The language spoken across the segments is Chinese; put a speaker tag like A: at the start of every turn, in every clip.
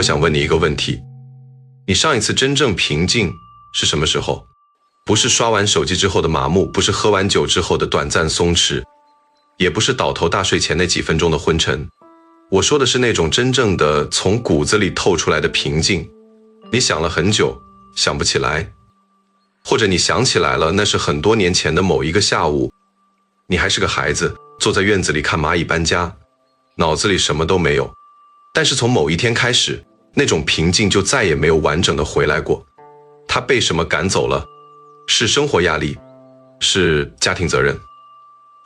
A: 我想问你一个问题，你上一次真正平静是什么时候？不是刷完手机之后的麻木，不是喝完酒之后的短暂松弛，也不是倒头大睡前那几分钟的昏沉。我说的是那种真正的从骨子里透出来的平静。你想了很久，想不起来，或者你想起来了，那是很多年前的某一个下午，你还是个孩子，坐在院子里看蚂蚁搬家，脑子里什么都没有。但是从某一天开始，那种平静就再也没有完整的回来过。他被什么赶走了？是生活压力，是家庭责任，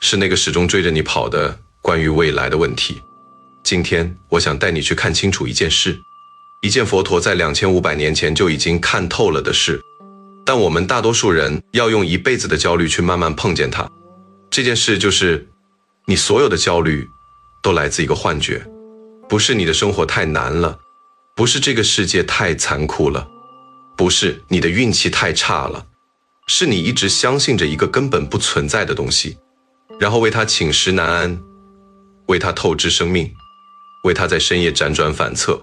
A: 是那个始终追着你跑的关于未来的问题。今天我想带你去看清楚一件事，一件佛陀在2500年前就已经看透了的事，但我们大多数人要用一辈子的焦虑去慢慢碰见它。这件事就是你所有的焦虑都来自一个幻觉，不是你的生活太难了，不是这个世界太残酷了，不是你的运气太差了，是你一直相信着一个根本不存在的东西，然后为它寝食难安，为它透支生命，为它在深夜辗转反侧。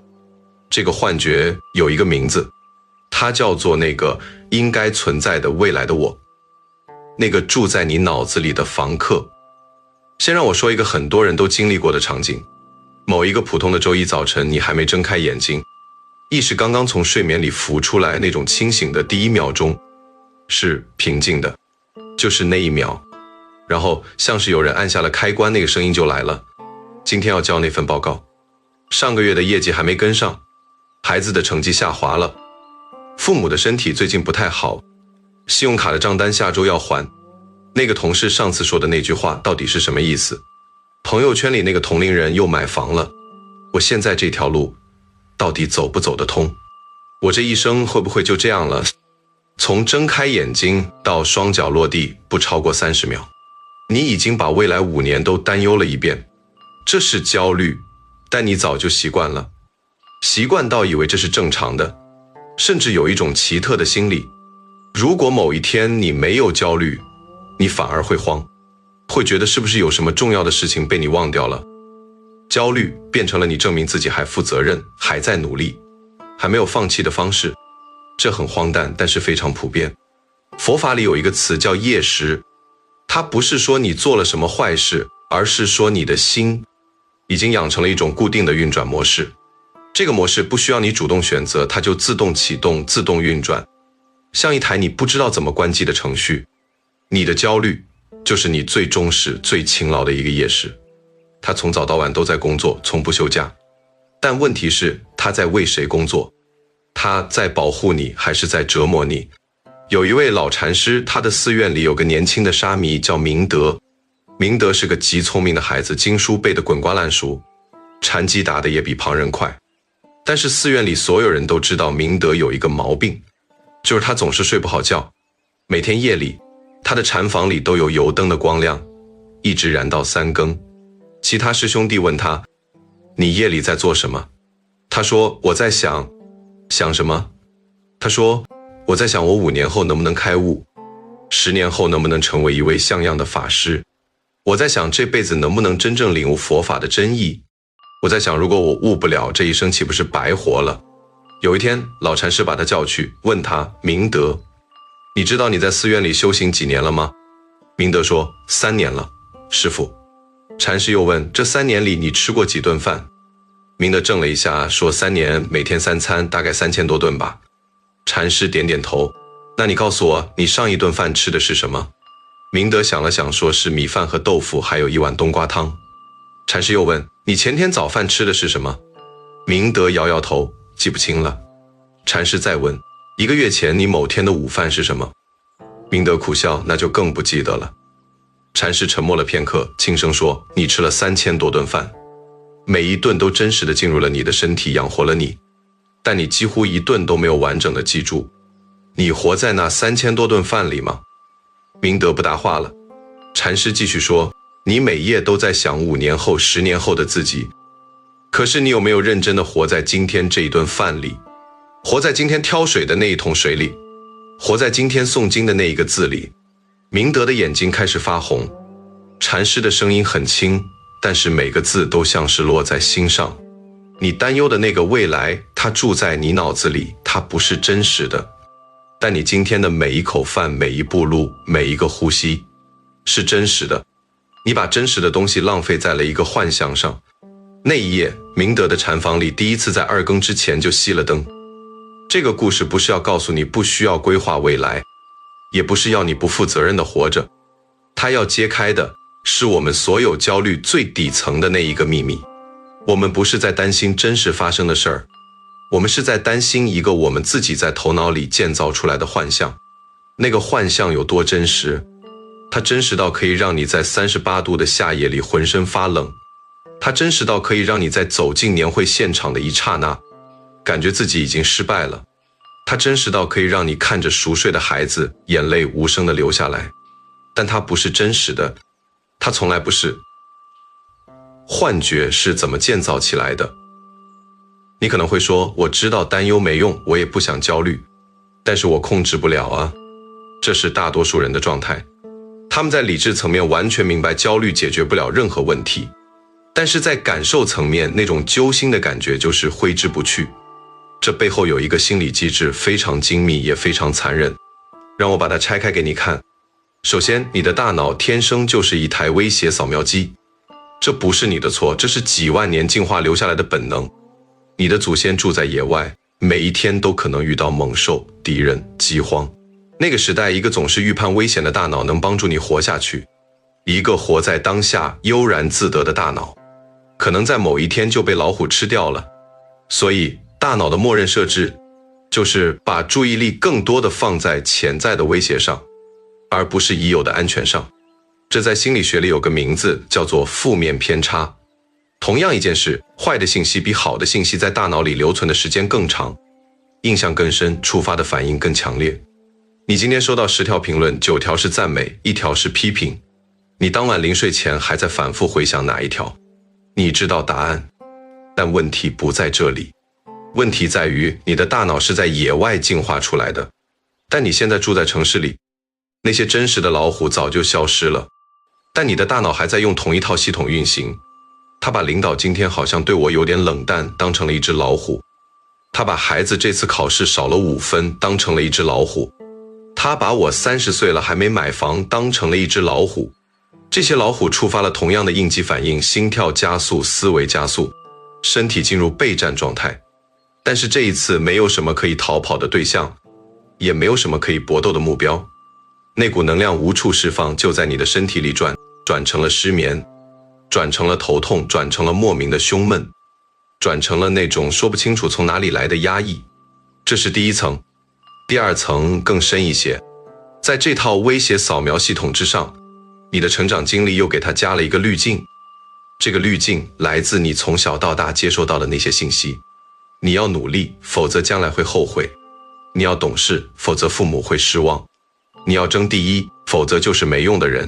A: 这个幻觉有一个名字，它叫做那个应该存在的未来的我，那个住在你脑子里的房客。先让我说一个很多人都经历过的场景，某一个普通的周一早晨，你还没睁开眼睛，意识刚刚从睡眠里浮出来，那种清醒的第一秒钟是平静的，就是那一秒，然后像是有人按下了开关，那个声音就来了。今天要交那份报告，上个月的业绩还没跟上，孩子的成绩下滑了，父母的身体最近不太好，信用卡的账单下周要还，那个同事上次说的那句话到底是什么意思？朋友圈里那个同龄人又买房了，我现在这条路到底走不走得通？我这一生会不会就这样了？从睁开眼睛到双脚落地不超过30秒，你已经把未来5年都担忧了一遍。这是焦虑，但你早就习惯了，习惯到以为这是正常的，甚至有一种奇特的心理，如果某一天你没有焦虑，你反而会慌，会觉得是不是有什么重要的事情被你忘掉了。焦虑变成了你证明自己还负责任，还在努力，还没有放弃的方式。这很荒诞，但是非常普遍。佛法里有一个词叫业识，它不是说你做了什么坏事，而是说你的心已经养成了一种固定的运转模式。这个模式不需要你主动选择，它就自动启动，自动运转，像一台你不知道怎么关机的程序。你的焦虑就是你最忠实、最勤劳的一个业识，他从早到晚都在工作，从不休假。但问题是，他在为谁工作？他在保护你，还是在折磨你？有一位老禅师，他的寺院里有个年轻的沙弥叫明德。明德是个极聪明的孩子，经书背得滚瓜烂熟，禅机打得也比旁人快。但是寺院里所有人都知道明德有一个毛病，就是他总是睡不好觉。每天夜里，他的禅房里都有油灯的光亮，一直燃到3更。其他师兄弟问他，你夜里在做什么？他说，我在想什么？他说，我在想我5年后能不能开悟，10年后能不能成为一位像样的法师。我在想这辈子能不能真正领悟佛法的真意。我在想，如果我悟不了，这一生岂不是白活了？有一天，老禅师把他叫去，问他，明德，你知道你在寺院里修行几年了吗？明德说，3年了，师父。禅师又问，这3年里你吃过几顿饭？明德怔了一下，说3年每天3餐，大概3000多顿吧。禅师点点头，那你告诉我，你上一顿饭吃的是什么？明德想了想，说是米饭和豆腐，还有1碗冬瓜汤。禅师又问，你前天早饭吃的是什么？明德摇摇头，记不清了。禅师再问，1个月前你某天的午饭是什么？明德苦笑，那就更不记得了。禅师沉默了片刻，轻声说，你吃了3000多顿饭，每一顿都真实的进入了你的身体，养活了你，但你几乎一顿都没有完整的记住。你活在那3000多顿饭里吗？明德不答话了。禅师继续说，你每夜都在想5年后、10年后的自己，可是你有没有认真的活在今天这一顿饭里，活在今天挑水的那一桶水里，活在今天诵经的那一个字里？明德的眼睛开始发红，禅师的声音很轻，但是每个字都像是落在心上。你担忧的那个未来，它它住在你脑子里，它不是真实的。但你今天的每一口饭、每一步路、每一个呼吸是真实的。你把真实的东西浪费在了一个幻象上。那一夜，明德的禅房里第一次在2更之前就熄了灯。这个故事不是要告诉你不需要规划未来，也不是要你不负责任的活着，它要揭开的是我们所有焦虑最底层的那一个秘密。我们不是在担心真实发生的事儿，我们是在担心一个我们自己在头脑里建造出来的幻象。那个幻象有多真实？它真实到可以让你在38度的夏夜里浑身发冷，它真实到可以让你在走进年会现场的一刹那感觉自己已经失败了，它真实到可以让你看着熟睡的孩子眼泪无声地流下来。但它不是真实的，它从来不是。幻觉是怎么建造起来的？你可能会说，我知道担忧没用，我也不想焦虑，但是我控制不了啊。这是大多数人的状态。他们在理智层面完全明白焦虑解决不了任何问题，但是在感受层面，那种揪心的感觉就是挥之不去。这背后有一个心理机制，非常精密也非常残忍。让我把它拆开给你看。首先，你的大脑天生就是一台威胁扫描机，这不是你的错，这是几万年进化留下来的本能。你的祖先住在野外，每一天都可能遇到猛兽、敌人、饥荒。那个时代，一个总是预判危险的大脑能帮助你活下去。一个活在当下、悠然自得的大脑，可能在某一天就被老虎吃掉了。所以，大脑的默认设置就是把注意力更多的放在潜在的威胁上，而不是已有的安全上。这在心理学里有个名字，叫做负面偏差。同样一件事，坏的信息比好的信息在大脑里留存的时间更长，印象更深，触发的反应更强烈。你今天收到10条评论，9条是赞美，1条是批评。你当晚临睡前还在反复回想哪一条？你知道答案，但问题不在这里。问题在于你的大脑是在野外进化出来的，但你现在住在城市里，那些真实的老虎早就消失了，但你的大脑还在用同一套系统运行。他把领导今天好像对我有点冷淡当成了一只老虎，他把孩子这次考试少了5分当成了一只老虎，他把我30岁了还没买房当成了一只老虎。这些老虎触发了同样的应激反应，心跳加速，思维加速，身体进入备战状态。但是这一次没有什么可以逃跑的对象，也没有什么可以搏斗的目标。那股能量无处释放，就在你的身体里转成了失眠，转成了头痛，转成了莫名的胸闷，转成了那种说不清楚从哪里来的压抑。这是第一层。第二层更深一些，在这套威胁扫描系统之上，你的成长经历又给它加了一个滤镜。这个滤镜来自你从小到大接受到的那些信息。你要努力，否则将来会后悔；你要懂事，否则父母会失望；你要争第一，否则就是没用的人；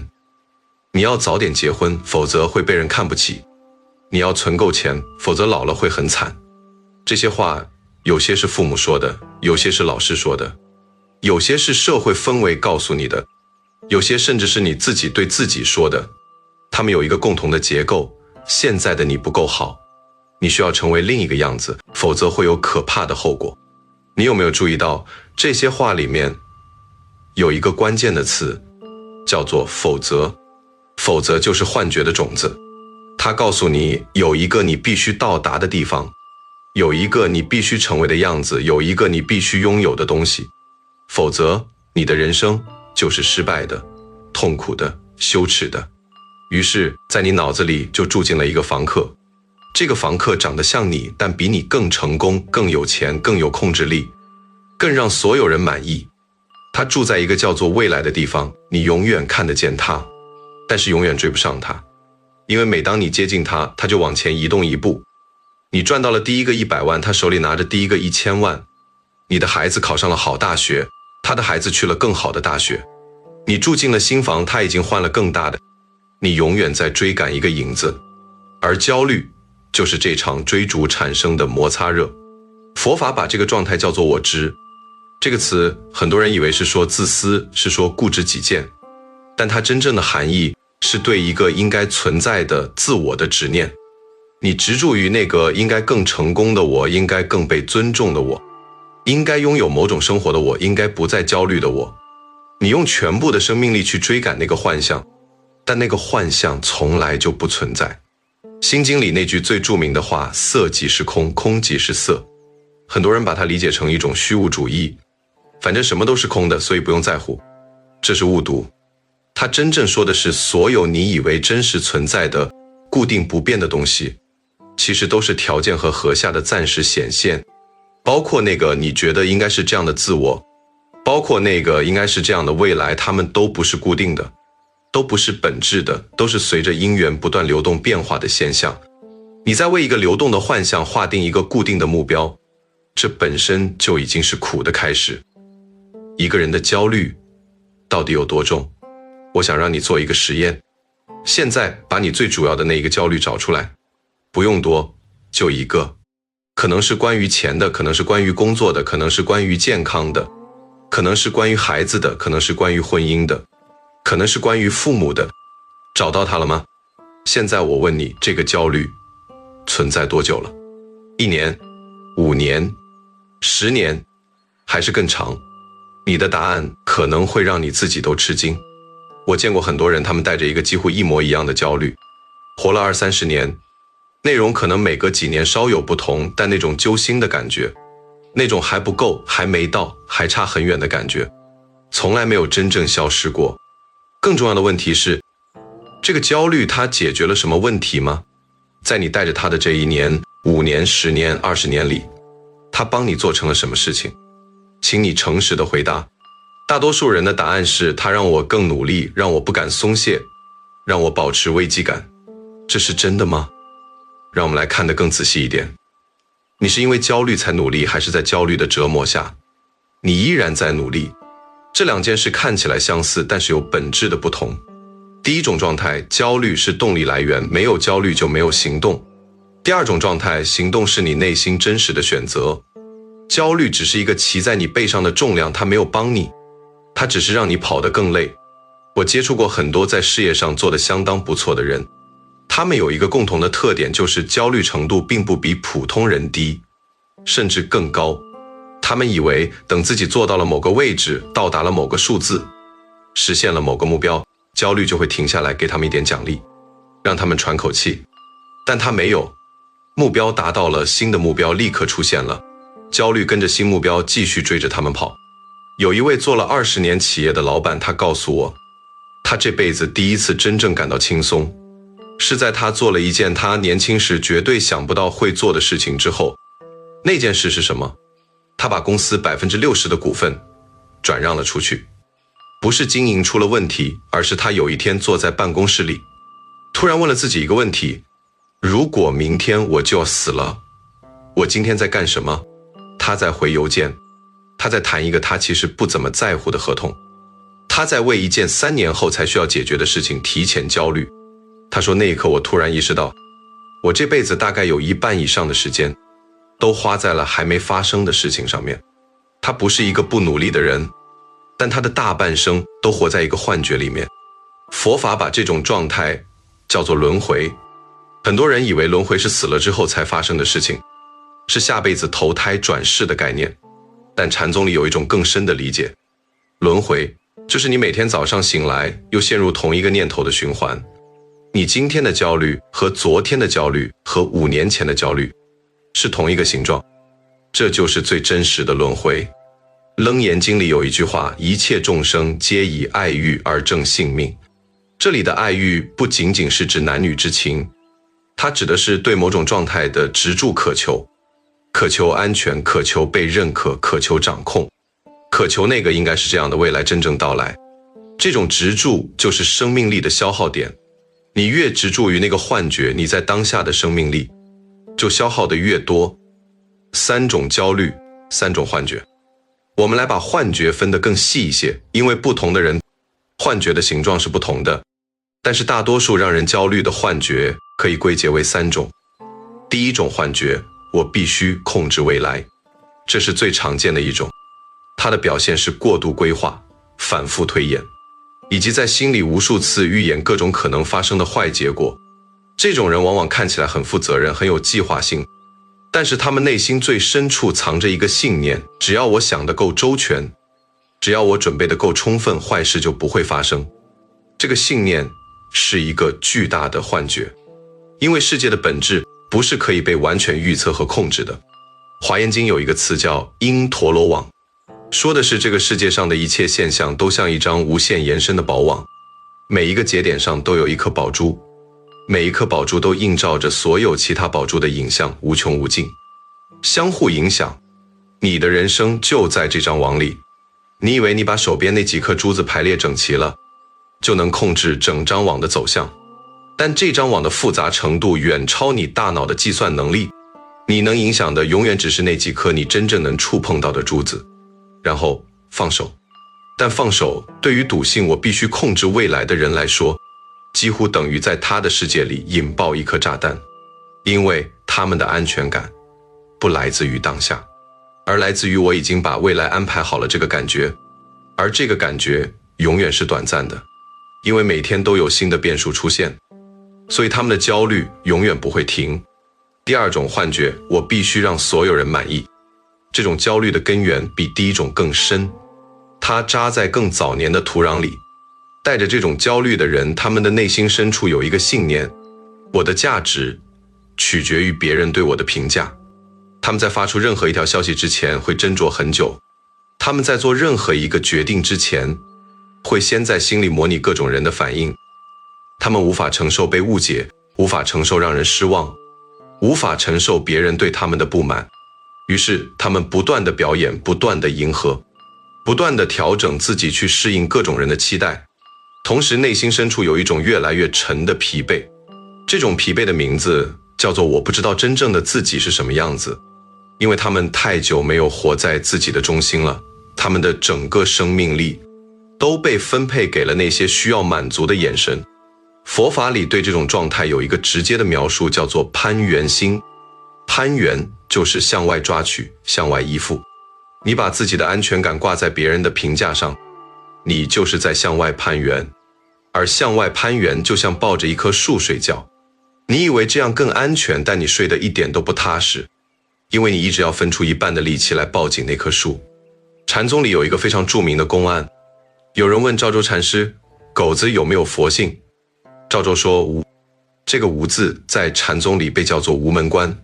A: 你要早点结婚，否则会被人看不起；你要存够钱，否则老了会很惨。这些话有些是父母说的，有些是老师说的，有些是社会氛围告诉你的，有些甚至是你自己对自己说的。它们有一个共同的结构：现在的你不够好，你需要成为另一个样子，否则会有可怕的后果。你有没有注意到这些话里面有一个关键的词，叫做否则？否则就是幻觉的种子，它告诉你有一个你必须到达的地方，有一个你必须成为的样子，有一个你必须拥有的东西。否则你的人生就是失败的、痛苦的、羞耻的。于是在你脑子里就住进了一个房客，这个房客长得像你，但比你更成功，更有钱，更有控制力，更让所有人满意。他住在一个叫做未来的地方，你永远看得见他，但是永远追不上他，因为每当你接近他，他就往前移动一步。你赚到了第一个100万，他手里拿着第一个1000万。你的孩子考上了好大学，他的孩子去了更好的大学。你住进了新房，他已经换了更大的。你永远在追赶一个影子，而焦虑就是这场追逐产生的摩擦热。佛法把这个状态叫做我执。这个词很多人以为是说自私，是说固执己见，但它真正的含义是对一个应该存在的自我的执念。你执着于那个应该更成功的我，应该更被尊重的我，应该拥有某种生活的我，应该不再焦虑的我。你用全部的生命力去追赶那个幻象，但那个幻象从来就不存在。心经里那句最著名的话，色即是空，空即是色，很多人把它理解成一种虚无主义，反正什么都是空的，所以不用在乎。这是误读。它真正说的是，所有你以为真实存在的固定不变的东西，其实都是条件和合下的暂时显现，包括那个你觉得应该是这样的自我，包括那个应该是这样的未来，它们都不是固定的，都不是本质的，都是随着因缘不断流动变化的现象。你在为一个流动的幻象划定一个固定的目标，这本身就已经是苦的开始。一个人的焦虑到底有多重？我想让你做一个实验，现在把你最主要的那一个焦虑找出来，不用多，就一个，可能是关于钱的，可能是关于工作的，可能是关于健康的，可能是关于孩子的，可能是关于婚姻的，可能是关于父母的。找到它了吗？现在我问你，这个焦虑存在多久了？1年、5年、10年，还是更长？你的答案可能会让你自己都吃惊。我见过很多人，他们带着一个几乎一模一样的焦虑，活了20-30年，内容可能每隔几年稍有不同，但那种揪心的感觉，那种还不够、还没到、还差很远的感觉，从来没有真正消失过。更重要的问题是，这个焦虑它解决了什么问题吗？在你带着它的这1年、5年、10年、20年里，它帮你做成了什么事情？请你诚实的回答。大多数人的答案是，它让我更努力，让我不敢松懈，让我保持危机感。这是真的吗？让我们来看得更仔细一点。你是因为焦虑才努力，还是在焦虑的折磨下，你依然在努力？这两件事看起来相似，但是有本质的不同。第一种状态，焦虑是动力来源，没有焦虑就没有行动。第二种状态，行动是你内心真实的选择。焦虑只是一个骑在你背上的重量，它没有帮你，它只是让你跑得更累。我接触过很多在事业上做得相当不错的人，他们有一个共同的特点，就是焦虑程度并不比普通人低，甚至更高。他们以为等自己做到了某个位置，到达了某个数字，实现了某个目标，焦虑就会停下来，给他们一点奖励，让他们喘口气。但他没有，目标达到了，新的目标立刻出现了，焦虑跟着新目标继续追着他们跑。有一位做了20年企业的老板，他告诉我，他这辈子第一次真正感到轻松，是在他做了一件他年轻时绝对想不到会做的事情之后。那件事是什么？他把公司60%的股份转让了出去。不是经营出了问题，而是他有一天坐在办公室里，突然问了自己一个问题：如果明天我就要死了，我今天在干什么？他在回邮件，他在谈一个他其实不怎么在乎的合同，他在为一件3年后才需要解决的事情提前焦虑。他说，那一刻我突然意识到，我这辈子大概有1半以上的时间都花在了还没发生的事情上面。他不是一个不努力的人，但他的大半生都活在一个幻觉里面。佛法把这种状态叫做轮回。很多人以为轮回是死了之后才发生的事情，是下辈子投胎转世的概念。但禅宗里有一种更深的理解，轮回就是你每天早上醒来又陷入同一个念头的循环。你今天的焦虑和昨天的焦虑和5年前的焦虑是同一个形状，这就是最真实的轮回。楞严经里有一句话，一切众生皆以爱欲而正性命。这里的爱欲不仅仅是指男女之情，它指的是对某种状态的执着渴求，渴求安全，渴求被认可，渴求掌控，渴求那个应该是这样的未来真正到来。这种执着就是生命力的消耗点。你越执着于那个幻觉，你在当下的生命力就消耗的越多。3种焦虑，3种幻觉。我们来把幻觉分得更细一些，因为不同的人幻觉的形状是不同的，但是大多数让人焦虑的幻觉可以归结为3种。第一种幻觉，我必须控制未来，这是最常见的一种，它的表现是过度规划、反复推演，以及在心里无数次预演各种可能发生的坏结果。这种人往往看起来很负责任，很有计划性，但是他们内心最深处藏着一个信念：只要我想得够周全，只要我准备得够充分，坏事就不会发生。这个信念是一个巨大的幻觉，因为世界的本质不是可以被完全预测和控制的。华严经有一个词叫因陀罗网，说的是这个世界上的一切现象都像一张无限延伸的宝网，每一个节点上都有一颗宝珠，每一颗宝珠都映照着所有其他宝珠的影像，无穷无尽，相互影响。你的人生就在这张网里，你以为你把手边那几颗珠子排列整齐了，就能控制整张网的走向，但这张网的复杂程度远超你大脑的计算能力，你能影响的永远只是那几颗你真正能触碰到的珠子。然后放手。但放手对于笃信我必须控制未来的人来说，几乎等于在他的世界里引爆一颗炸弹，因为他们的安全感不来自于当下，而来自于我已经把未来安排好了这个感觉，而这个感觉永远是短暂的，因为每天都有新的变数出现，所以他们的焦虑永远不会停。第二种幻觉，我必须让所有人满意。这种焦虑的根源比第一种更深，它扎在更早年的土壤里。带着这种焦虑的人，他们的内心深处有一个信念：我的价值取决于别人对我的评价。他们在发出任何一条消息之前会斟酌很久，他们在做任何一个决定之前会先在心里模拟各种人的反应。他们无法承受被误解，无法承受让人失望，无法承受别人对他们的不满，于是他们不断地表演，不断地迎合，不断地调整自己去适应各种人的期待，同时内心深处有一种越来越沉的疲惫。这种疲惫的名字叫做我不知道真正的自己是什么样子，因为他们太久没有活在自己的中心了，他们的整个生命力都被分配给了那些需要满足的眼神。佛法里对这种状态有一个直接的描述，叫做攀缘心。攀缘就是向外抓取，向外依附。你把自己的安全感挂在别人的评价上，你就是在向外攀缘。而向外攀缘就像抱着一棵树睡觉，你以为这样更安全，但你睡得一点都不踏实，因为你一直要分出一半的力气来抱紧那棵树。禅宗里有一个非常著名的公案，有人问赵州禅师，狗子有没有佛性？赵州说无。这个无字在禅宗里被叫做无门关，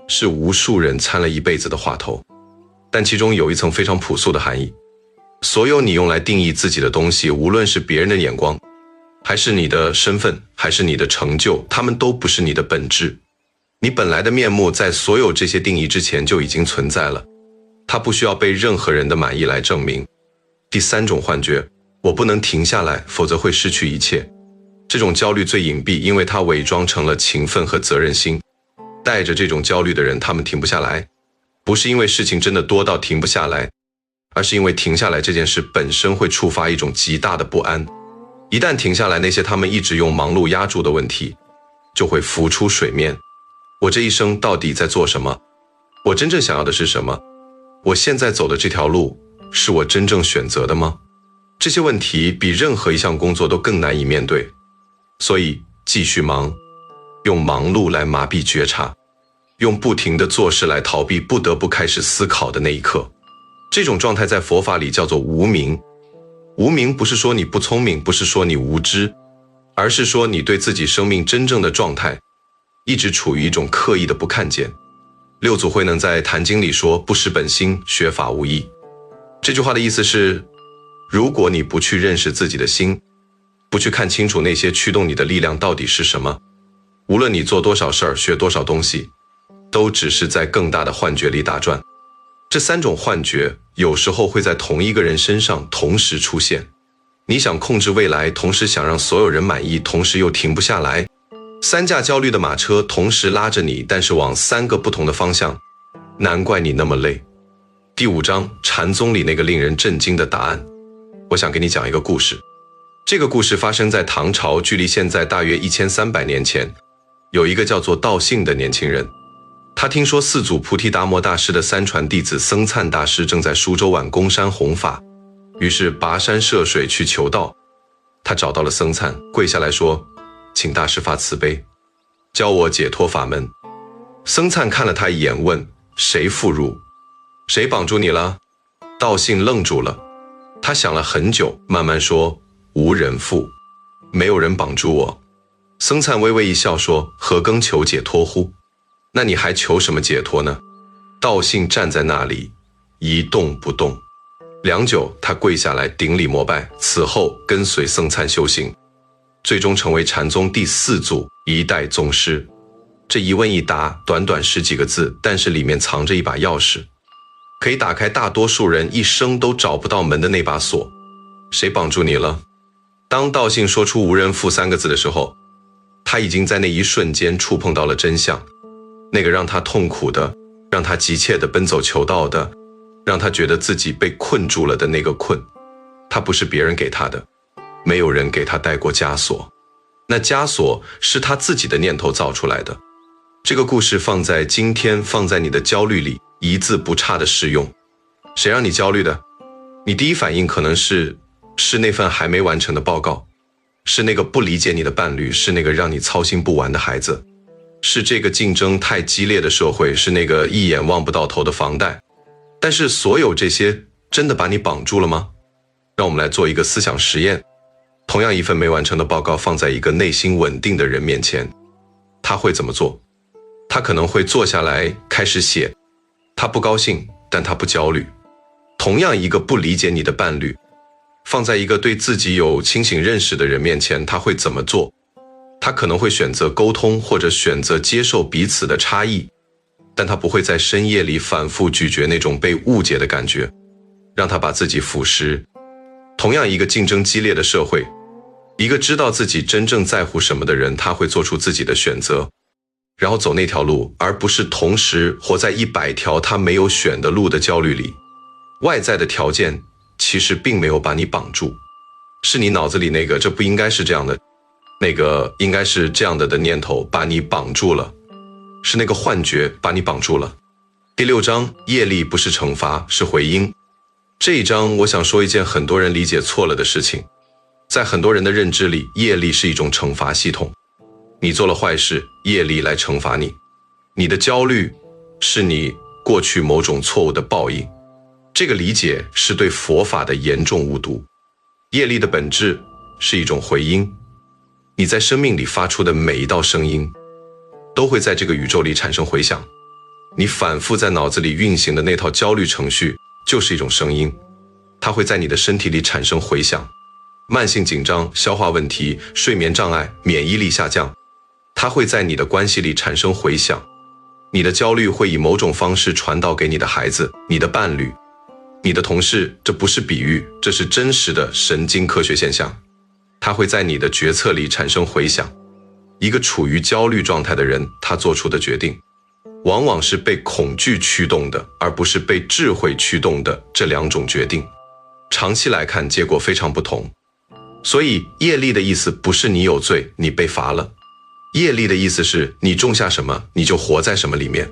A: 是无数人参了一辈子的话头，但其中有一层非常朴素的含义。所有你用来定义自己的东西，无论是别人的眼光，还是你的身份，还是你的成就，它们都不是你的本质。你本来的面目在所有这些定义之前就已经存在了，它不需要被任何人的满意来证明。第三种幻觉，我不能停下来，否则会失去一切。这种焦虑最隐蔽，因为它伪装成了勤奋和责任心。带着这种焦虑的人，他们停不下来，不是因为事情真的多到停不下来，而是因为停下来这件事本身会触发一种极大的不安。一旦停下来，那些他们一直用忙碌压住的问题就会浮出水面。我这一生到底在做什么？我真正想要的是什么？我现在走的这条路是我真正选择的吗？这些问题比任何一项工作都更难以面对，所以继续忙，用忙碌来麻痹觉察，用不停的做事来逃避不得不开始思考的那一刻。这种状态在佛法里叫做无明。无明不是说你不聪明，不是说你无知，而是说你对自己生命真正的状态一直处于一种刻意的不看见。六祖慧能在《坛经》里说，不识本心，学法无益。这句话的意思是，如果你不去认识自己的心，不去看清楚那些驱动你的力量到底是什么，无论你做多少事儿，学多少东西，都只是在更大的幻觉里打转。这三种幻觉有时候会在同一个人身上同时出现。你想控制未来，同时想让所有人满意，同时又停不下来。三架焦虑的马车同时拉着你，但是往三个不同的方向，难怪你那么累。第5章，禅宗里那个令人震惊的答案。我想给你讲一个故事。这个故事发生在唐朝，距离现在大约1300年前。有一个叫做道信的年轻人，他听说四祖菩提达摩大师的三传弟子僧璨大师正在苏州皖公山弘法，于是跋山涉水去求道。他找到了僧璨，跪下来说，请大师发慈悲，教我解脱法门。僧璨看了他一眼，问：谁附入？谁绑住你了？道信愣住了，他想了很久，慢慢说：无人附，没有人绑住我。僧璨微微一笑说：何更求解脱乎？那你还求什么解脱呢？道信站在那里一动不动，良久，他跪下来顶礼膜拜，此后跟随僧璨修行，最终成为禅宗第4祖一代宗师。这一问一答，短短10几个字，但是里面藏着一把钥匙，可以打开大多数人一生都找不到门的那把锁。谁绑住你了？当道信说出无人附3个字的时候，他已经在那一瞬间触碰到了真相，那个让他痛苦的，让他急切地奔走求道的，让他觉得自己被困住了的那个困，他不是别人给他的，没有人给他带过枷锁，那枷锁是他自己的念头造出来的。这个故事放在今天，放在你的焦虑里，一字不差的适用。谁让你焦虑的？你第一反应可能是那份还没完成的报告，是那个不理解你的伴侣，是那个让你操心不完的孩子，是这个竞争太激烈的社会，是那个一眼望不到头的房贷。但是所有这些真的把你绑住了吗？让我们来做一个思想实验。同样一份没完成的报告放在一个内心稳定的人面前，他会怎么做？他可能会坐下来开始写，他不高兴，但他不焦虑。同样一个不理解你的伴侣，放在一个对自己有清醒认识的人面前，他会怎么做？他可能会选择沟通，或者选择接受彼此的差异，但他不会在深夜里反复咀嚼那种被误解的感觉，让他把自己腐蚀。同样一个竞争激烈的社会，一个知道自己真正在乎什么的人，他会做出自己的选择，然后走那条路，而不是同时活在100条他没有选的路的焦虑里。外在的条件其实并没有把你绑住，是你脑子里那个这不应该是这样的，那个应该是这样的念头把你绑住了，是那个幻觉把你绑住了。第6章，业力不是惩罚，是回应。这一章我想说一件很多人理解错了的事情。在很多人的认知里，业力是一种惩罚系统，你做了坏事，业力来惩罚你。你的焦虑是你过去某种错误的报应。这个理解是对佛法的严重误读。业力的本质是一种回音，你在生命里发出的每一道声音，都会在这个宇宙里产生回响。你反复在脑子里运行的那套焦虑程序，就是一种声音，它会在你的身体里产生回响。慢性紧张、消化问题、睡眠障碍、免疫力下降，它会在你的关系里产生回响。你的焦虑会以某种方式传导给你的孩子、你的伴侣、你的同事，这不是比喻，这是真实的神经科学现象。它会在你的决策里产生回响。一个处于焦虑状态的人，他做出的决定，往往是被恐惧驱动的，而不是被智慧驱动的这2种决定。长期来看，结果非常不同。所以业力的意思不是你有罪，你被罚了。业力的意思是你种下什么，你就活在什么里面。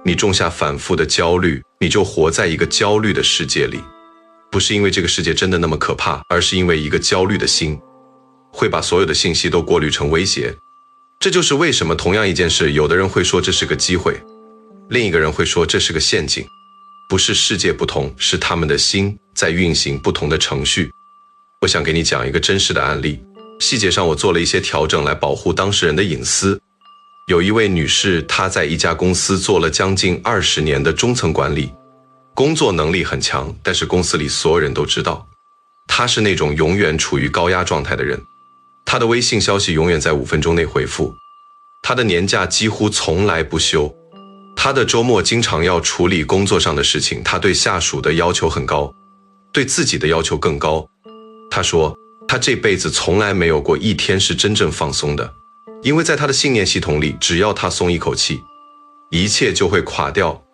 A: 你种下反复的焦虑，你就活在一个焦虑的世界里。不是因为这个世界真的那么可怕，而是因为一个焦虑的心会把所有的信息都过滤成威胁。这就是为什么同样一件事，有的人会说这是个机会，另一个人会说这是个陷阱。不是世界不同，是他们的心在运行不同的程序。我想给你讲一个真实的案例，细节上我做了一些调整来保护当事人的隐私。有一位女士，她在一家公司做了将近20年的中层管理，工作能力很强，但是公司里所有人都知道，她是那种永远处于高压状态的人。她的微信消息永远在5分钟内回复，她的年假几乎从来不休，她的周末经常要处理工作上的事情，她对下属的要求很高，对自己的要求更高。她说，她这辈子从来没有过一天是真正放松的，因为在她的信念系统里，只要她松一口气，一切就会垮掉。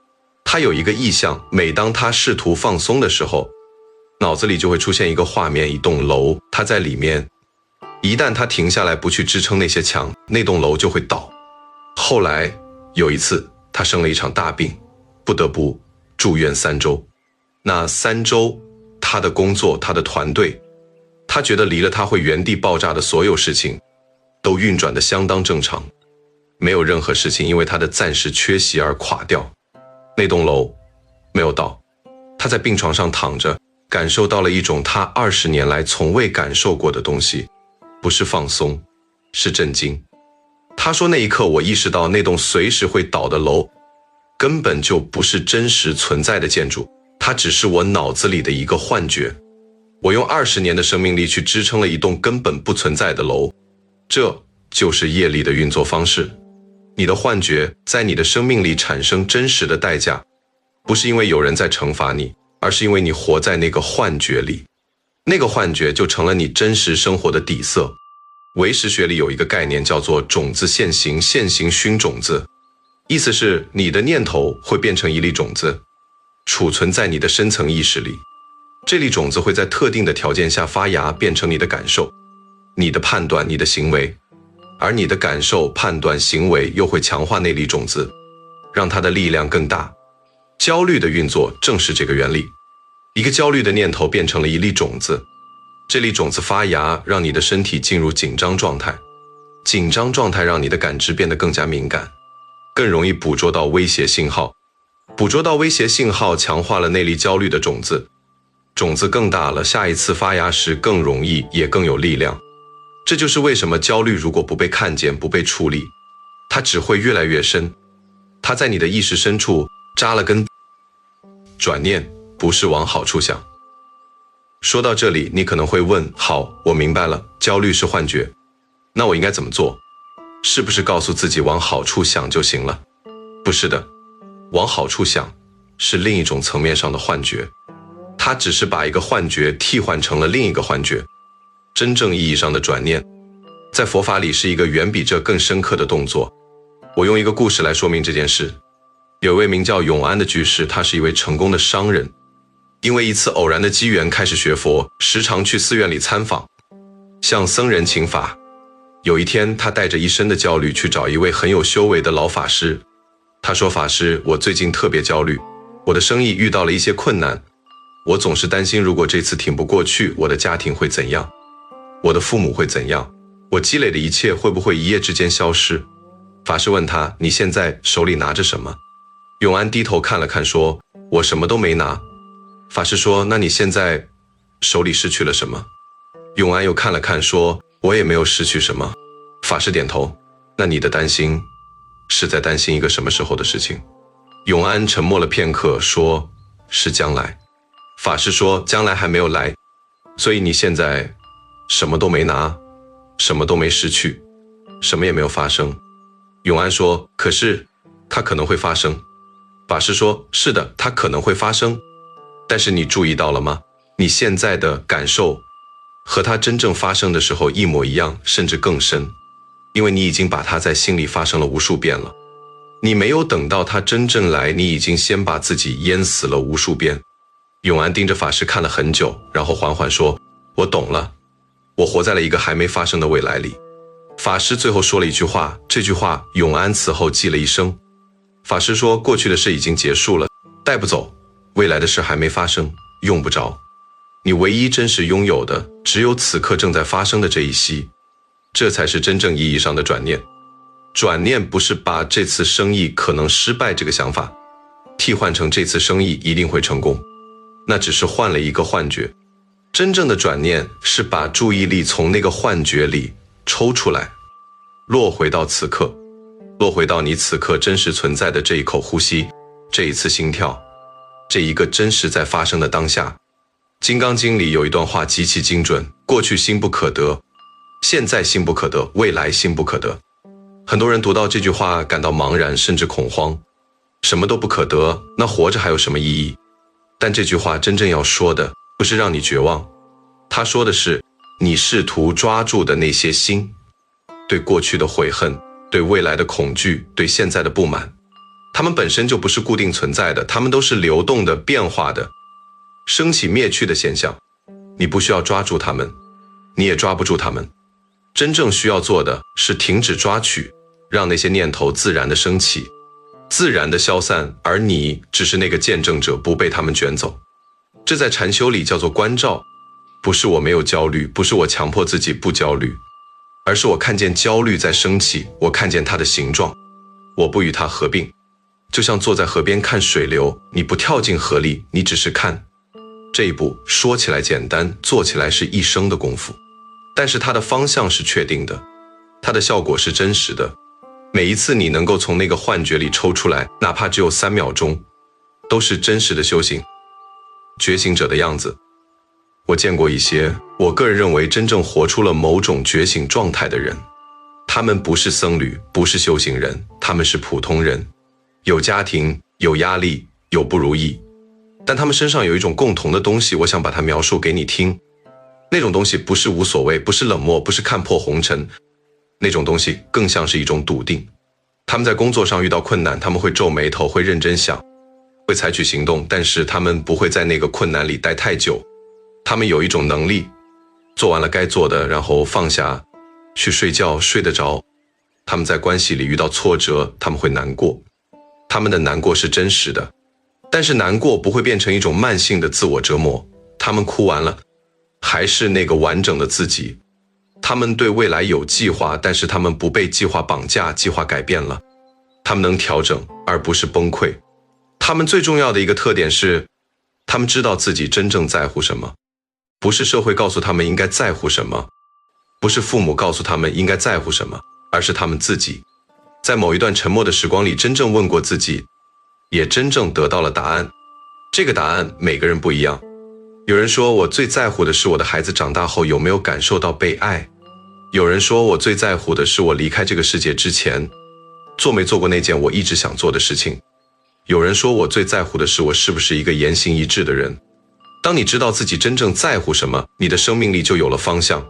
A: 她有一个意向，每当她试图放松的时候，脑子里就会出现一个画面，一栋楼，她在里面。一旦她停下来不去支撑那些墙，那栋楼就会倒。后来有一次，她生了一场大病，不得不住院3周。那3周，她的工作，她的团队，她觉得离了她会原地爆炸的所有事情，都运转得相当正常。没有任何事情因为他的暂时缺席而垮掉。那栋楼没有倒，他在病床上躺着，感受到了一种他20年来从未感受过的东西，不是放松，是震惊。他说那一刻我意识到那栋随时会倒的楼根本就不是真实存在的建筑，它只是我脑子里的一个幻觉。我用20年的生命力去支撑了一栋根本不存在的楼，这就是业力的运作方式。你的幻觉在你的生命里产生真实的代价，不是因为有人在惩罚你，而是因为你活在那个幻觉里。那个幻觉就成了你真实生活的底色。唯识学里有一个概念叫做种子现行，现行熏种子，意思是你的念头会变成一粒种子，储存在你的深层意识里。这粒种子会在特定的条件下发芽，变成你的感受、你的判断、你的行为，而你的感受、判断、行为又会强化那粒种子，让它的力量更大。焦虑的运作正是这个原理。一个焦虑的念头变成了一粒种子，这粒种子发芽，让你的身体进入紧张状态。紧张状态让你的感知变得更加敏感，更容易捕捉到威胁信号。捕捉到威胁信号，强化了那粒焦虑的种子，种子更大了，下一次发芽时更容易，也更有力量。这就是为什么焦虑如果不被看见、不被处理，它只会越来越深。它在你的意识深处扎了根。转念不是往好处想。说到这里，你可能会问，好，我明白了，焦虑是幻觉，那我应该怎么做？是不是告诉自己往好处想就行了？不是的，往好处想是另一种层面上的幻觉，它只是把一个幻觉替换成了另一个幻觉。真正意义上的转念，在佛法里是一个远比这更深刻的动作。我用一个故事来说明这件事。有位名叫永安的居士，他是一位成功的商人，因为一次偶然的机缘开始学佛，时常去寺院里参访，向僧人请法。有一天，他带着一身的焦虑去找一位很有修为的老法师。他说，法师，我最近特别焦虑，我的生意遇到了一些困难，我总是担心如果这次挺不过去，我的家庭会怎样，我的父母会怎样，我积累的一切会不会一夜之间消失？法师问他，你现在手里拿着什么？永安低头看了看，说，我什么都没拿。法师说，那你现在手里失去了什么？永安又看了看，说，我也没有失去什么。法师点头，那你的担心是在担心一个什么时候的事情？永安沉默了片刻，说，是将来。法师说，将来还没有来，所以你现在什么都没拿，什么都没失去，什么也没有发生。永安说，可是它可能会发生。法师说，是的，它可能会发生，但是你注意到了吗？你现在的感受和它真正发生的时候一模一样，甚至更深，因为你已经把它在心里发生了无数遍了。你没有等到它真正来，你已经先把自己淹死了无数遍。永安盯着法师看了很久，然后缓缓说，我懂了，我活在了一个还没发生的未来里。法师最后说了一句话，这句话永安此后记了一生。法师说，过去的事已经结束了，带不走，未来的事还没发生，用不着。你唯一真实拥有的，只有此刻正在发生的这一息，这才是真正意义上的转念。转念不是把这次生意可能失败这个想法替换成这次生意一定会成功，那只是换了一个幻觉。真正的转念是把注意力从那个幻觉里抽出来，落回到此刻，落回到你此刻真实存在的这一口呼吸，这一次心跳，这一个真实在发生的当下。金刚经里有一段话极其精准，过去心不可得，现在心不可得，未来心不可得。很多人读到这句话感到茫然甚至恐慌，什么都不可得，那活着还有什么意义？但这句话真正要说的不是让你绝望，他说的是你试图抓住的那些心，对过去的悔恨，对未来的恐惧，对现在的不满，它们本身就不是固定存在的，它们都是流动的、变化的、升起灭去的现象。你不需要抓住它们，你也抓不住它们。真正需要做的是停止抓取，让那些念头自然的升起，自然的消散，而你只是那个见证者，不被他们卷走。这在禅修里叫做关照，不是我没有焦虑，不是我强迫自己不焦虑，而是我看见焦虑在升起，我看见它的形状，我不与它合并。就像坐在河边看水流，你不跳进河里，你只是看。这一步说起来简单，做起来是一生的功夫，但是它的方向是确定的，它的效果是真实的。每一次你能够从那个幻觉里抽出来，哪怕只有3秒钟，都是真实的修行，觉醒者的样子。我见过一些，我个人认为真正活出了某种觉醒状态的人，他们不是僧侣，不是修行人，他们是普通人，有家庭，有压力，有不如意，但他们身上有一种共同的东西，我想把它描述给你听。那种东西不是无所谓，不是冷漠，不是看破红尘，那种东西更像是一种笃定。他们在工作上遇到困难，他们会皱眉头，会认真想，会采取行动，但是他们不会在那个困难里待太久。他们有一种能力，做完了该做的，然后放下，去睡觉，睡得着。他们在关系里遇到挫折，他们会难过，他们的难过是真实的，但是难过不会变成一种慢性的自我折磨。他们哭完了，还是那个完整的自己。他们对未来有计划，但是他们不被计划绑架，计划改变了，他们能调整，而不是崩溃。他们最重要的一个特点是，他们知道自己真正在乎什么。不是社会告诉他们应该在乎什么，不是父母告诉他们应该在乎什么，而是他们自己在某一段沉默的时光里真正问过自己，也真正得到了答案。这个答案每个人不一样。有人说我最在乎的是我的孩子长大后有没有感受到被爱，有人说我最在乎的是我离开这个世界之前做没做过那件我一直想做的事情，有人说我最在乎的是我是不是一个言行一致的人。当你知道自己真正在乎什么，你的生命力就有了方向，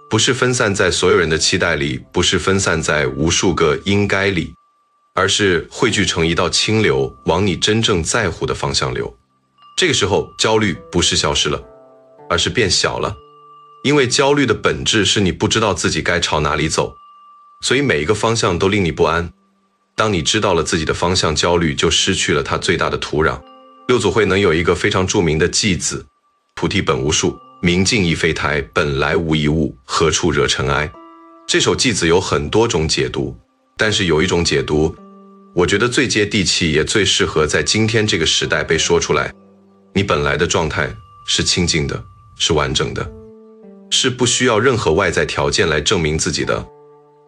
A: 不是分散在所有人的期待里，不是分散在无数个应该里，而是汇聚成一道清流，往你真正在乎的方向流。这个时候焦虑不是消失了，而是变小了，因为焦虑的本质是你不知道自己该朝哪里走，所以每一个方向都令你不安。当你知道了自己的方向，焦虑就失去了它最大的土壤。六祖慧能有一个非常著名的偈子：菩提本无树，明镜亦非台，本来无一物，何处惹尘埃。这首偈子有很多种解读，但是有一种解读我觉得最接地气，也最适合在今天这个时代被说出来。你本来的状态是清净的，是完整的，是不需要任何外在条件来证明自己的。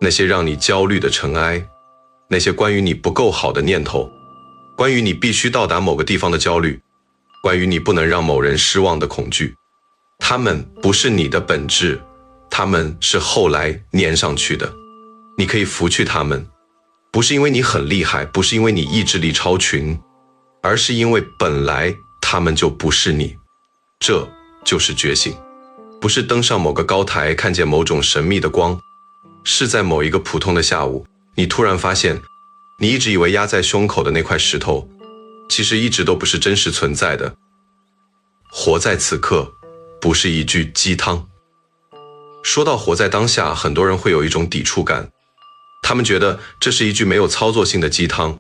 A: 那些让你焦虑的尘埃，那些关于你不够好的念头，关于你必须到达某个地方的焦虑，关于你不能让某人失望的恐惧，他们不是你的本质，他们是后来粘上去的。你可以拂去他们，不是因为你很厉害，不是因为你意志力超群，而是因为本来他们就不是你。这就是觉醒，不是登上某个高台看见某种神秘的光，是在某一个普通的下午，你突然发现你一直以为压在胸口的那块石头，其实一直都不是真实存在的。活在此刻，不是一句鸡汤。说到活在当下，很多人会有一种抵触感，他们觉得这是一句没有操作性的鸡汤，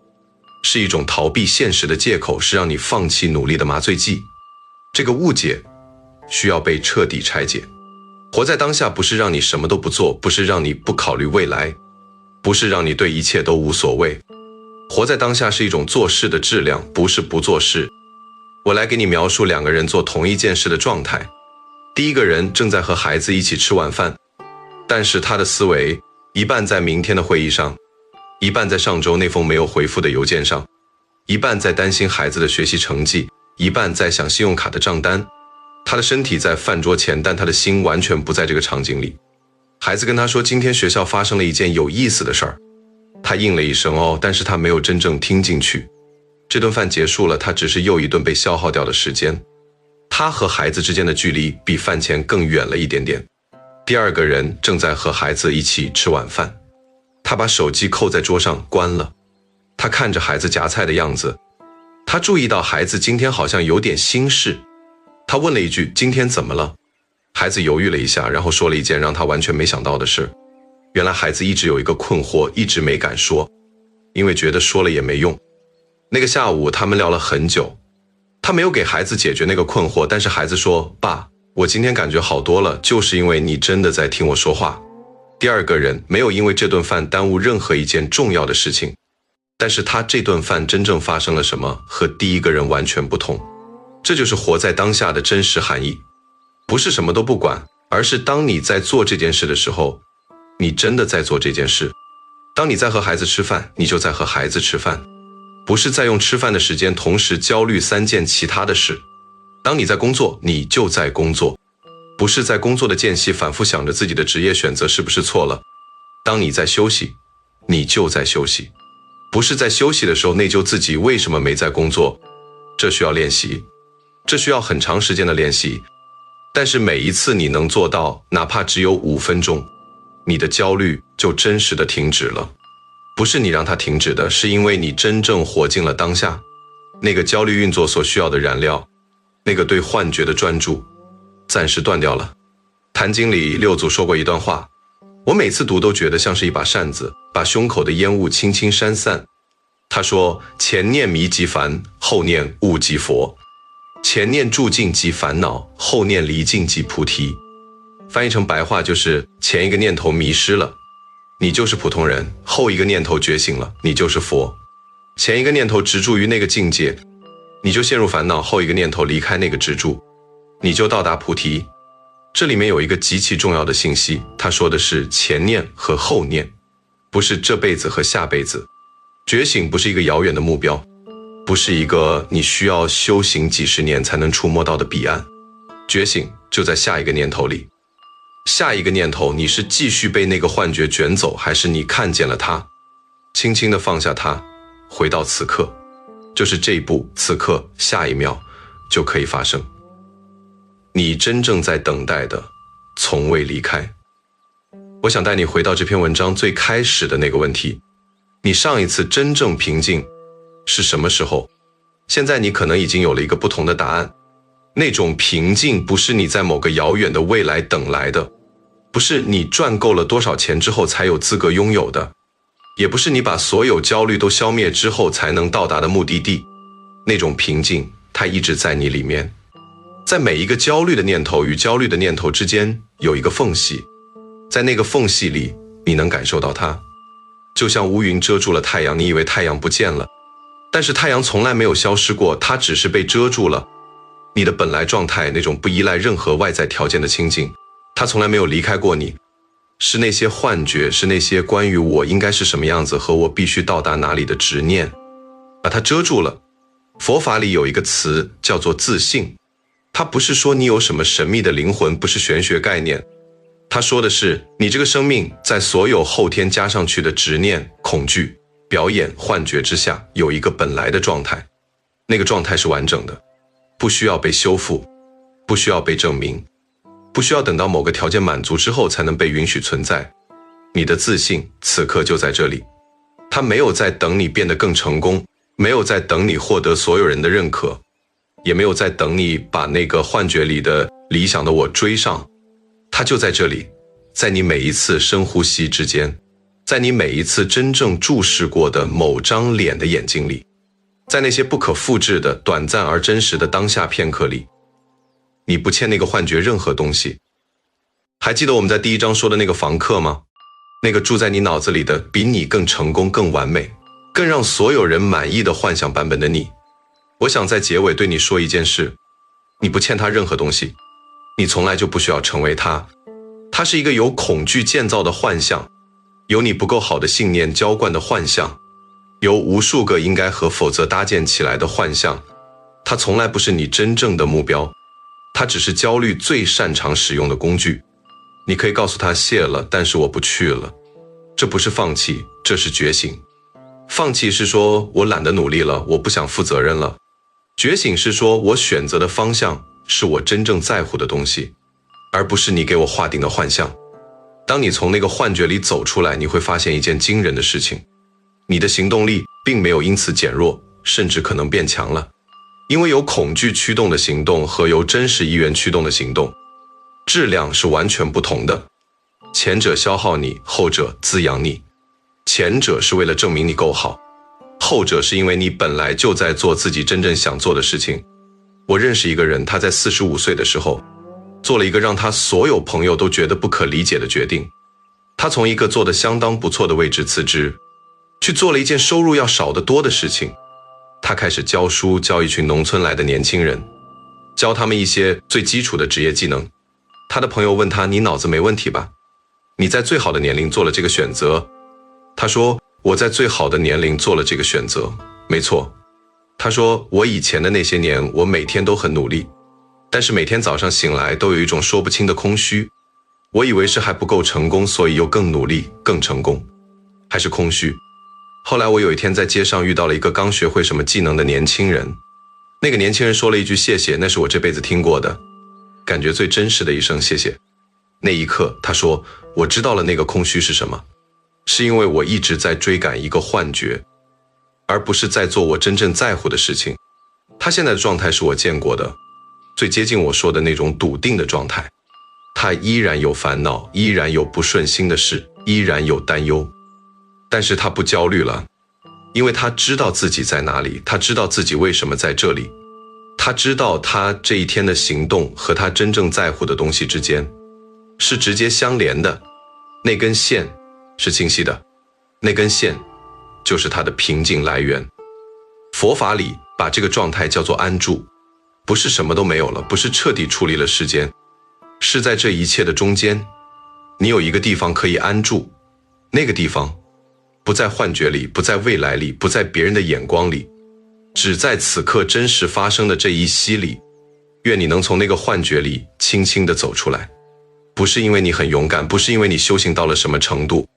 A: 是一种逃避现实的借口，是让你放弃努力的麻醉剂。这个误解需要被彻底拆解。活在当下不是让你什么都不做，不是让你不考虑未来，不是让你对一切都无所谓。活在当下是一种做事的质量，不是不做事。我来给你描述2个人做同一件事的状态。第一个人正在和孩子一起吃晚饭，但是他的思维一半在明天的会议上，一半在上周那封没有回复的邮件上，一半在担心孩子的学习成绩，一半在想信用卡的账单。他的身体在饭桌前，但他的心完全不在这个场景里。孩子跟他说今天学校发生了一件有意思的事儿，他应了一声哦，但是他没有真正听进去。这顿饭结束了，他只是又一顿被消耗掉的时间。他和孩子之间的距离比饭前更远了一点点。第二个人正在和孩子一起吃晚饭，他把手机扣在桌上关了，他看着孩子夹菜的样子，他注意到孩子今天好像有点心事，他问了一句今天怎么了？孩子犹豫了一下，然后说了一件让他完全没想到的事。原来孩子一直有一个困惑，一直没敢说，因为觉得说了也没用。那个下午他们聊了很久，他没有给孩子解决那个困惑，但是孩子说，爸，我今天感觉好多了，就是因为你真的在听我说话。第二个人没有因为这顿饭耽误任何一件重要的事情，但是他这顿饭真正发生了什么和第一个人完全不同。这就是活在当下的真实含义，不是什么都不管，而是当你在做这件事的时候，你真的在做这件事。当你在和孩子吃饭，你就在和孩子吃饭，不是在用吃饭的时间同时焦虑3件其他的事。当你在工作，你就在工作，不是在工作的间隙反复想着自己的职业选择是不是错了。当你在休息，你就在休息，不是在休息的时候内疚自己为什么没在工作。这需要练习，这需要很长时间的练习，但是每一次你能做到，哪怕只有5分钟，你的焦虑就真实的停止了。不是你让它停止的，是因为你真正活进了当下。那个焦虑运作所需要的燃料，那个对幻觉的专注，暂时断掉了。坛经里六祖说过一段话，我每次读都觉得像是一把扇子，把胸口的烟雾轻轻扇散。他说，前念迷即烦，后念悟即佛。前念住境即烦恼，后念离境即菩提。翻译成白话就是，前一个念头迷失了，你就是普通人；后一个念头觉醒了，你就是佛。前一个念头执着于那个境界，你就陷入烦恼；后一个念头离开那个执着，你就到达菩提。这里面有一个极其重要的信息，他说的是前念和后念，不是这辈子和下辈子。觉醒不是一个遥远的目标，不是一个你需要修行几十年才能触摸到的彼岸。觉醒就在下一个念头里。下一个念头，你是继续被那个幻觉卷走，还是你看见了它，轻轻地放下它，回到此刻，就是这一步，此刻，下一秒就可以发生。你真正在等待的，从未离开。我想带你回到这篇文章最开始的那个问题，你上一次真正平静是什么时候？现在你可能已经有了一个不同的答案。那种平静不是你在某个遥远的未来等来的，不是你赚够了多少钱之后才有资格拥有的，也不是你把所有焦虑都消灭之后才能到达的目的地。那种平静，它一直在你里面。在每一个焦虑的念头与焦虑的念头之间有一个缝隙，在那个缝隙里，你能感受到它。就像乌云遮住了太阳，你以为太阳不见了，但是太阳从来没有消失过，它只是被遮住了。你的本来状态，那种不依赖任何外在条件的清静，它从来没有离开过你。是那些幻觉，是那些关于我应该是什么样子和我必须到达哪里的执念，把它遮住了。佛法里有一个词叫做自信，它不是说你有什么神秘的灵魂，不是玄学概念，它说的是你这个生命在所有后天加上去的执念、恐惧、表演、幻觉之下，有一个本来的状态，那个状态是完整的，不需要被修复，不需要被证明，不需要等到某个条件满足之后才能被允许存在。你的自信此刻就在这里，它没有在等你变得更成功，没有在等你获得所有人的认可，也没有在等你把那个幻觉里的理想的我追上。它就在这里，在你每一次深呼吸之间，在你每一次真正注视过的某张脸的眼睛里，在那些不可复制的短暂而真实的当下片刻里，你不欠那个幻觉任何东西。还记得我们在第1章说的那个房客吗？那个住在你脑子里的比你更成功、更完美、更让所有人满意的幻想版本的你。我想在结尾对你说一件事，你不欠他任何东西，你从来就不需要成为他。他是一个由恐惧建造的幻象，由你不够好的信念浇灌的幻象，由无数个应该和否则搭建起来的幻象。它从来不是你真正的目标，它只是焦虑最擅长使用的工具。你可以告诉他谢了，但是我不去了。这不是放弃，这是觉醒。放弃是说我懒得努力了，我不想负责任了。觉醒是说我选择的方向是我真正在乎的东西，而不是你给我划定的幻象。当你从那个幻觉里走出来，你会发现一件惊人的事情，你的行动力并没有因此减弱，甚至可能变强了。因为由恐惧驱动的行动和由真实意愿驱动的行动，质量是完全不同的。前者消耗你，后者滋养你。前者是为了证明你够好，后者是因为你本来就在做自己真正想做的事情。我认识一个人，他在45岁的时候做了一个让他所有朋友都觉得不可理解的决定。他从一个做得相当不错的位置辞职，去做了一件收入要少得多的事情。他开始教书，教一群农村来的年轻人，教他们一些最基础的职业技能。他的朋友问他：你脑子没问题吧？你在最好的年龄做了这个选择。他说：我在最好的年龄做了这个选择，没错。他说：我以前的那些年，我每天都很努力，但是每天早上醒来都有一种说不清的空虚。我以为是还不够成功，所以又更努力，更成功，还是空虚。后来我有一天在街上遇到了一个刚学会什么技能的年轻人，那个年轻人说了一句谢谢，那是我这辈子听过的，感觉最真实的一声谢谢。那一刻，他说，我知道了那个空虚是什么，是因为我一直在追赶一个幻觉，而不是在做我真正在乎的事情。他现在的状态是我见过的最接近我说的那种笃定的状态。他依然有烦恼，依然有不顺心的事，依然有担忧，但是他不焦虑了，因为他知道自己在哪里，他知道自己为什么在这里，他知道他这一天的行动和他真正在乎的东西之间是直接相连的，那根线是清晰的，那根线就是他的平静来源。佛法里把这个状态叫做安住，不是什么都没有了，不是彻底处理了世间，是在这一切的中间，你有一个地方可以安住，那个地方不在幻觉里，不在未来里，不在别人的眼光里，只在此刻真实发生的这一息里。愿你能从那个幻觉里轻轻地走出来，不是因为你很勇敢，不是因为你修行到了什么程度，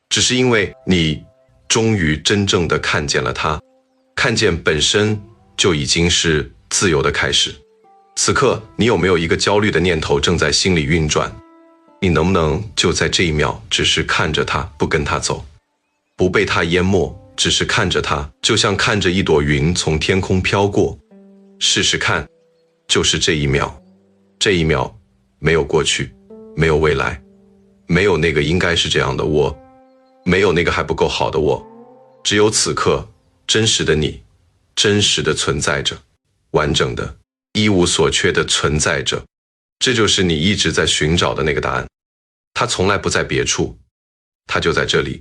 A: 只是因为你终于真正地看见了它，看见本身就已经是自由的开始。此刻你有没有一个焦虑的念头正在心里运转？你能不能就在这一秒只是看着它，不跟它走，不被它淹没，只是看着它，就像看着一朵云从天空飘过。试试看，就是这一秒，这一秒没有过去，没有未来，没有那个应该是这样的我，没有那个还不够好的我，只有此刻真实的你，真实的存在着，完整的一无所缺的存在着。这就是你一直在寻找的那个答案，它从来不在别处，它就在这里。